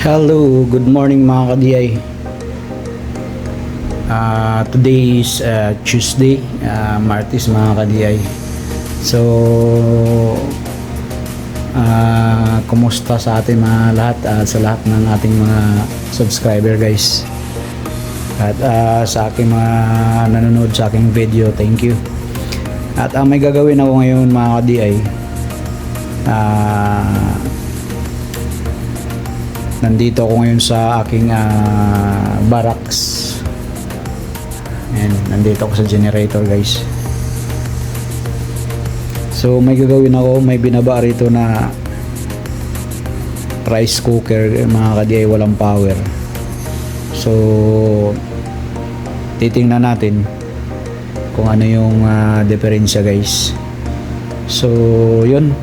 Hello, good morning mga ka-DI. Today is Tuesday, Martes mga ka-DI. So, kumusta sa ating mga lahat, sa lahat ng ating mga subscriber guys. At sa aking mga nanonood sa aking video, thank you. At may gagawin ako ngayon mga ka-DI. Nandito ako ngayon sa aking barracks. Ayan, nandito ako sa generator guys. So may gagawin ako, may binaba rito na rice cooker mga ka-DI, walang power. So titingnan natin kung ano yung diferensya guys. So yun,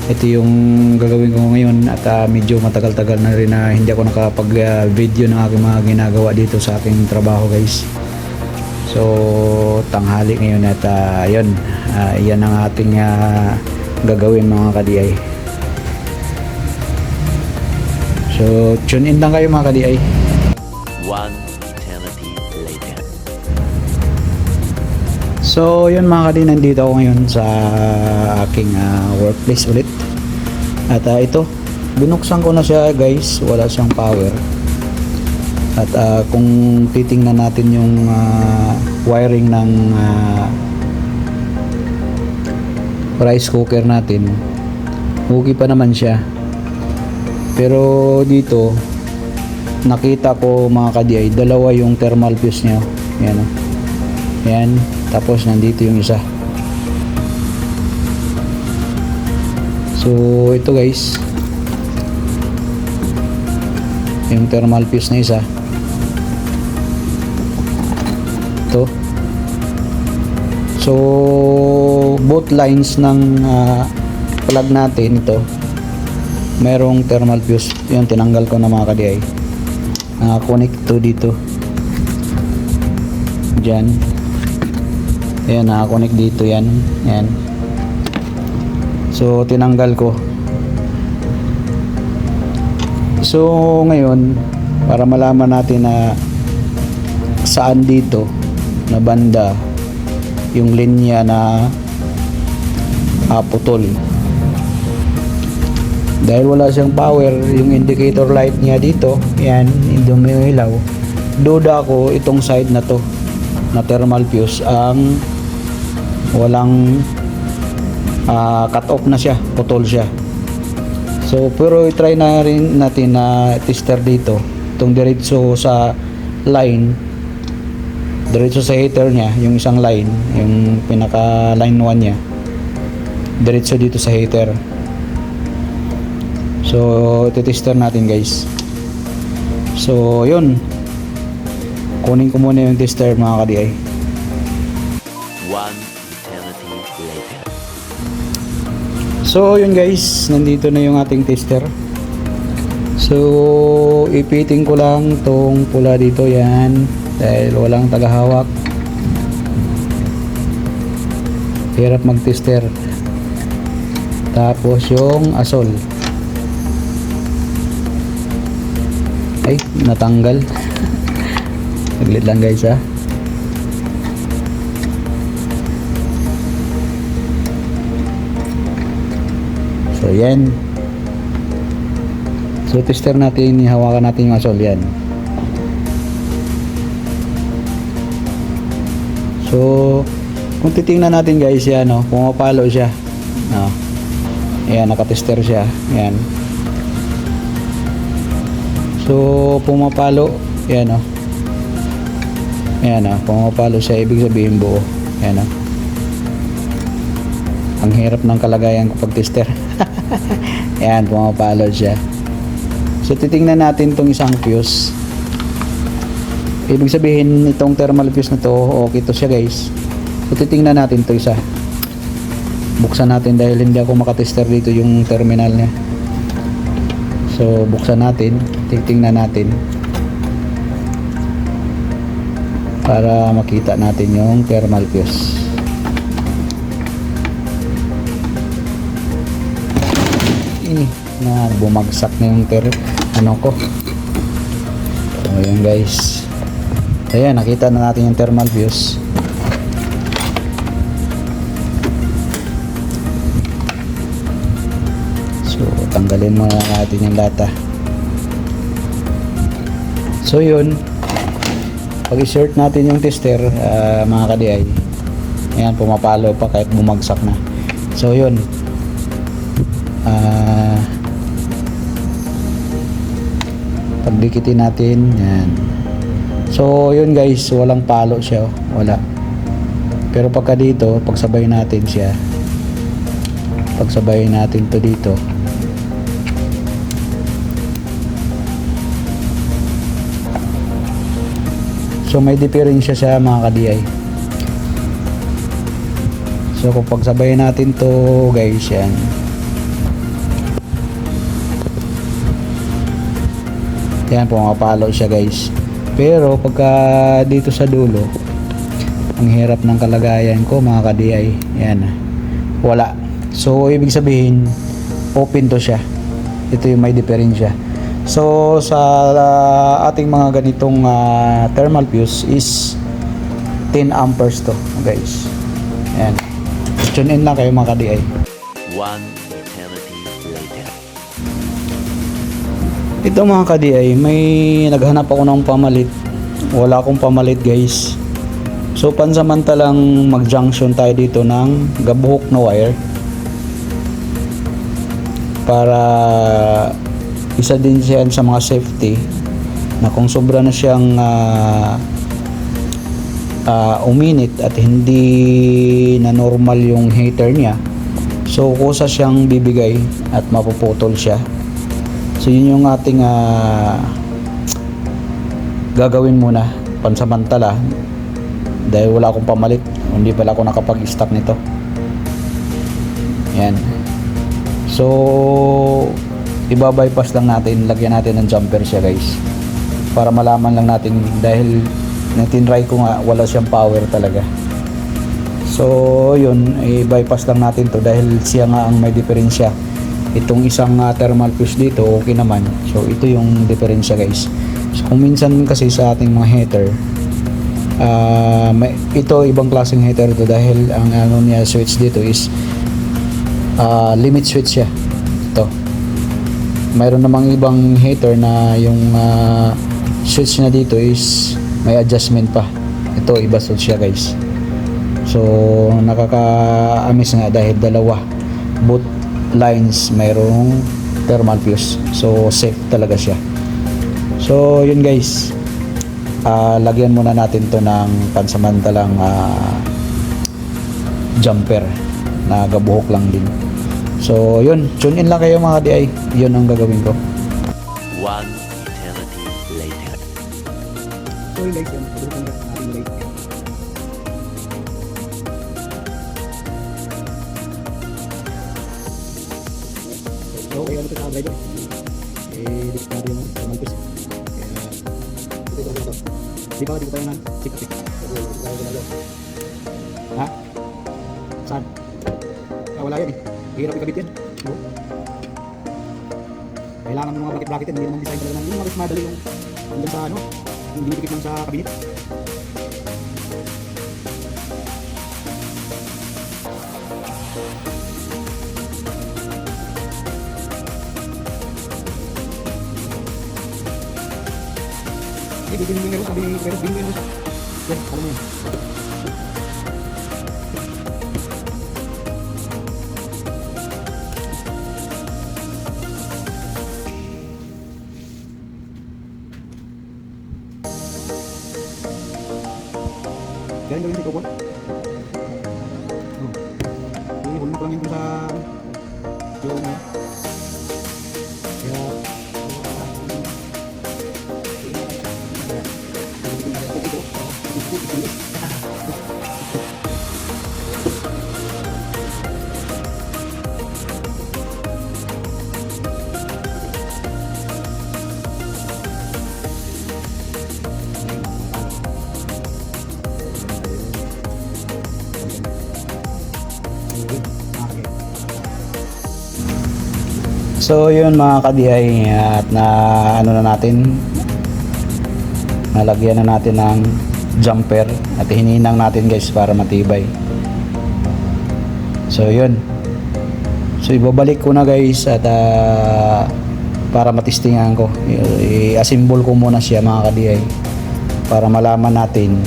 ito yung gagawin ko ngayon. At medyo matagal-tagal na rin na hindi ako nakapag-video ng aking mga ginagawa dito sa aking trabaho guys. So tanghali ngayon at yun, yan ang ating gagawin mga ka-DI. So tune in lang kayo mga ka-DI. One eternity later. So yun mga ka-DI, nandito ako ngayon sa aking workplace ulit. At ito, binuksan ko na siya guys, wala siyang power. At kung titingnan natin yung wiring ng rice cooker natin, okay pa naman siya. Pero dito nakita ko mga ka-DI, dalawa yung thermal fuse niya. Yan o. Yan, tapos nandito yung isa. So ito guys, yung thermal fuse na isa, ito. So both lines ng plug natin, ito merong thermal fuse. Yun, tinanggal ko na mga ka-DI. Connect to dito, dyan. Ayan, nakakonect dito yan. Ayan. So tinanggal ko. So ngayon, para malaman natin na saan dito na banda yung linya na putol, dahil wala siyang power, yung indicator light niya dito, yan, dumilaw. Duda ko itong side na to na thermal fuse ang walang cut off na siya, putol siya. So pero i-try na rin natin na tester dito, itong diretso sa line, diretso sa heater niya, yung isang line, yung pinaka line 1 niya, diretso dito sa heater. So iti-tester natin guys. So yun, kunin ko muna yung tester mga ka-DI. One eternity later. So yun guys, nandito na yung ating tester. So ipiting ko lang tong pula dito, yan, dahil walang tagahawak, hirap mag-tester. Tapos yung asol, ay natanggal. Saglit lang guys ha. So yan. So tester natin, hawakan natin yung asol, yan. So kung titingnan natin guys, yan o, pumapalo siya. Ayan, nakatester siya. Yan. So pumapalo, yan o. Ayan o, pumapalo siya, ibig sabihin buo. Ayan o. Ang hirap ng kalagayan ko pag tester. Ayan, pumapalo siya. So titingnan natin tong isang fuse. Ibig sabihin itong thermal fuse na to, okay to siya guys. So titingnan natin to isa. Buksan natin dahil hindi ako makatester dito yung terminal niya. So buksan natin, titingnan natin para makita natin yung thermal fuse. Na bumagsak na yung ano ko. So ayan guys, ayan, nakita na natin yung thermal fuse. So tanggalin muna natin yung lata. So yun, pag i-short natin yung tester, mga ka-DI, ayan, pumapalo pa kahit bumagsak na. So yun, pagdikitin natin yan. So yun guys, walang palo siya, wala. Pero pagka dito, pagsabay natin siya, pagsabay natin to dito, so may diferensya siya mga ka-DI. So kung pagsabay natin to guys, yan, yan, pumapalo siya guys. Pero pagka dito sa dulo, ang hirap ng kalagayan ko mga ka-DI, yan, wala. So ibig sabihin open to siya. Ito yung may diferensya. So sa ating mga ganitong thermal fuse is 10 amperes to guys. Yan, tune in lang kayo mga ka-DI. One eternity later. Ito mga ka-DI, may naghanap ako ng pamalit. Wala akong pamalit guys. So pansamantalang mag-junction tayo dito ng gabuhok na wire para isa din siya sa mga safety na kung sobra na siyang uminit at hindi na normal yung heater niya, so kusa siyang bibigay at mapuputol siya. So yun yung ating gagawin muna pansamantala dahil wala akong pamalit, hindi pala ako nakapag-stock nito. Yan, so iba-bypass lang natin, lagyan natin ng jumper siya guys para malaman lang natin, dahil natinry ko nga wala siyang power talaga. So yun, i-bypass lang natin to dahil siya nga ang may diferensya. Itong isang thermal fuse dito okay naman, so ito yung diferensya guys. So kung minsan kasi sa ating mga heater, ito ibang klaseng heater ito dahil ang ano niya switch dito is limit switch siya. Ito, mayroon namang ibang heater na yung switch na dito is may adjustment pa. Ito iba switch siya guys. So nakaka-amis nga dahil dalawa, both lines mayroong thermal fuse, so safe talaga siya. So yun guys, lagyan muna natin to ng pansamantalang jumper na gabuhok lang din. So yun, tune in lang kayo mga DI, yun ang gagawin ko. One eternity later. So yun guys, yun, pagbukan ka ating light. So kaya ano ito sa driver, dito natin yung thermal fuse. Kaya ito. Di ba dito tayo ng check up? Ha? Saan? Wala yan eh. Hirap ikabit yan. No? Kailangan ng mga bracket-bracket yan. Hindi naman design talaga ng yung mas madali yung hanggang sa ano, yung dinikit lang sa kabinet. Bibigyan mo yung sabi ni Pero bibigyan mo siya. Yan, alam mo yan. Galing gawin si Kokon. Hulun ko lang yun sa yung kaya So yun mga ka-DI, at na ano na natin, nalagyan na natin ng jumper at hininang natin guys para matibay. So yun, so ibabalik ko na guys at para matistingan ko, i-assemble ko muna siya mga ka-DI para malaman natin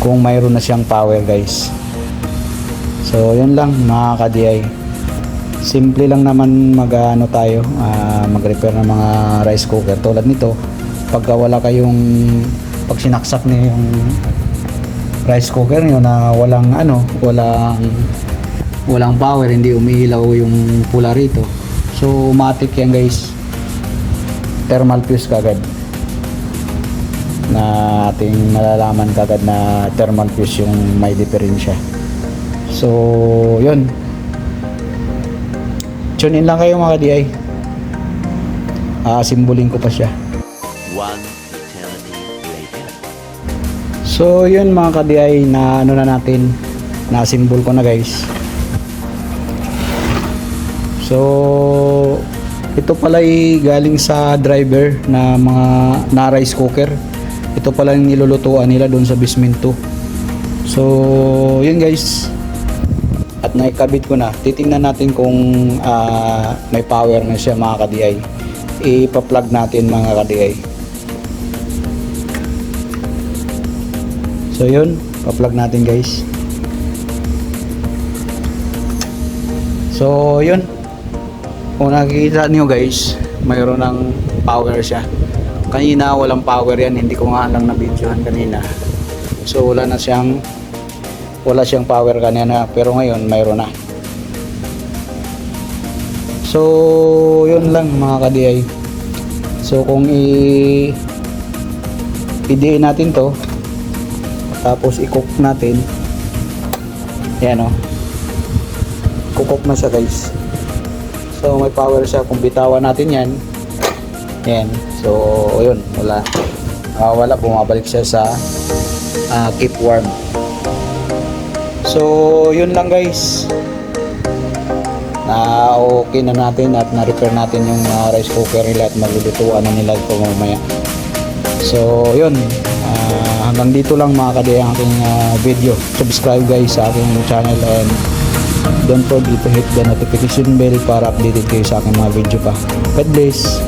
kung mayroon na siyang power guys. So yun lang mga ka-DI, simple lang naman mag-ano tayo, mag-repair ng mga rice cooker tulad nito. Pagka wala kayong, pag sinaksak niyo yung rice cooker niyo na walang walang power, hindi umiilaw yung pula rito, so matik yan guys, thermal fuse kagad, na ating malalaman kagad na thermal fuse yung may diferensya. So yun, tune in lang kayo mga DI, simbolin ko pa siya. One eternity later. So yun mga ka-DI, na ano na natin, na symbol ko na guys. So ito pala ay galing sa driver na mga na rice cooker. Ito pala yung nilulutuan nila doon sa basement 2. So yun guys, at naikabit ko na. Titingnan natin kung may power na siya mga ka-DI. Ipa-plug natin mga ka-DI. So yun, pa-plug natin guys. So yun, kung nakikita niyo guys, mayroon ng power siya. Kanina walang power yan, hindi ko nga lang na-videohan kanina. So wala siyang power kanina, pero ngayon mayroon na. So yun lang mga ka-DI. So kung i-diin natin to, tapos i-cook natin, yan o, cook na siya guys. So may power siya. Kung bitawan natin yan, so yun, wala, bumabalik siya sa keep warm. So yun lang guys, na okay na natin at na-repair natin yung rice cooker nila at maglulutuan na nila ito mamaya. So yun, hanggang dito lang mga ka-DI ang aking video. Subscribe guys sa aking channel and don't forget to hit the notification bell para updated kayo sa aking mga video pa. God bless.